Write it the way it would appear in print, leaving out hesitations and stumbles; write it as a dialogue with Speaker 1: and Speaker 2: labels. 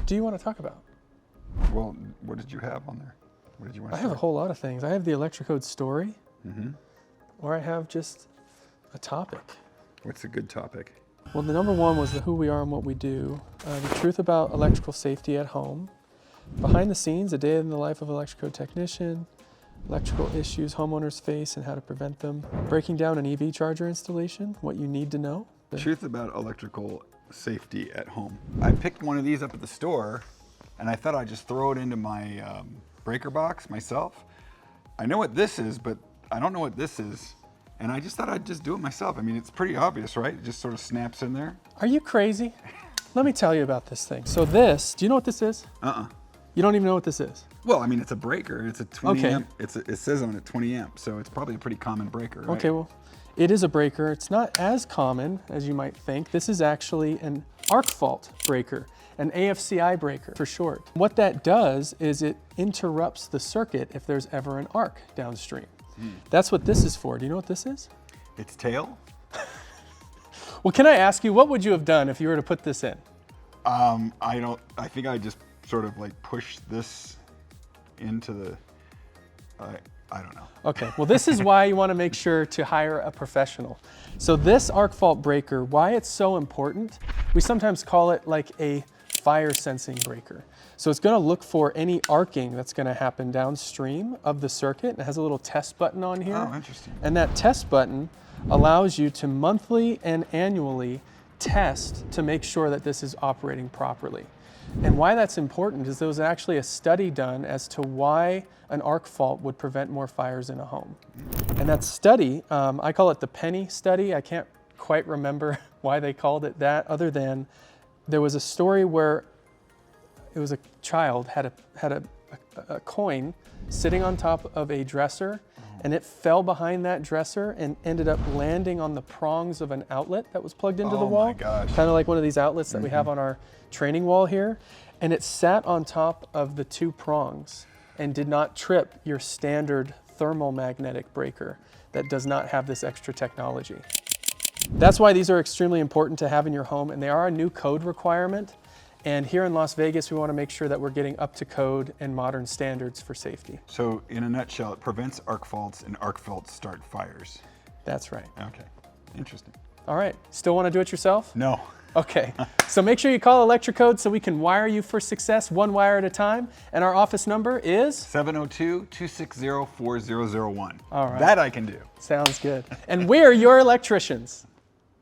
Speaker 1: do you want to talk about?
Speaker 2: Well, what did you have on there? What did you want to
Speaker 1: I have a whole lot of things. I have the Electricode story, or I have just a topic.
Speaker 2: What's a good topic?
Speaker 1: Well, the number one was the who we are and what we do, the truth about electrical safety at home, behind the scenes, a day in the life of an Electricode technician, electrical issues homeowners face and how to prevent them, breaking down an EV charger installation, what you need to know.
Speaker 2: Truth about electrical safety at home. I picked one of these up at the store, and I thought I'd just throw it into my breaker box myself. I know what this is, but I don't know what this is. And I just thought I'd just do it myself. I mean, it's pretty obvious, right? It just sort of snaps in there.
Speaker 1: Are you crazy? Let me tell you about this thing. So this, do you know what this is? You don't even know what this is?
Speaker 2: Well, I mean, it's a breaker. It's a 20 amp. It says on it 20 amp, so it's probably a pretty common breaker, right?
Speaker 1: Okay, well, it is a breaker. It's not as common as you might think. This is actually an arc fault breaker, an AFCI breaker for short. What that does is it interrupts the circuit if there's ever an arc downstream. That's what this is for. Do you know what this is?
Speaker 2: Its tail?
Speaker 1: Well, can I ask you, what would you have done if you were to put this in?
Speaker 2: I think I just sort of like push this into the, I don't know.
Speaker 1: Okay, well, this is why you want to make sure to hire a professional. So this arc fault breaker, why it's so important, we sometimes call it like a fire sensing breaker. So it's going to look for any arcing that's going to happen downstream of the circuit. It has a little test button on here.
Speaker 2: Oh, interesting.
Speaker 1: And that test button allows you to monthly and annually test to make sure that this is operating properly. And why that's important is there was actually a study done as to why an arc fault would prevent more fires in a home. And that study, I call it the penny study. I can't quite remember why they called it that, other than there was a story where it was a child had a coin sitting on top of a dresser, and it fell behind that dresser and ended up landing on the prongs of an outlet that was plugged into the wall.
Speaker 2: Oh my gosh.
Speaker 1: Kind of like one of these outlets that we have on our training wall here. And it sat on top of the two prongs and did not trip your standard thermal magnetic breaker that does not have this extra technology. That's why these are extremely important to have in your home, and they are a new code requirement. And here in Las Vegas, we want to make sure that we're getting up to code and modern standards for safety.
Speaker 2: So in a nutshell, it prevents arc faults, and arc faults start fires.
Speaker 1: That's right.
Speaker 2: Okay, interesting.
Speaker 1: All right, still want to do it yourself?
Speaker 2: No.
Speaker 1: Okay, so make sure you call Electricode so we can wire you for success, one wire at a time. And our office number is?
Speaker 2: 702-260-4001.
Speaker 1: All right.
Speaker 2: That I can do.
Speaker 1: Sounds good. And we're your electricians.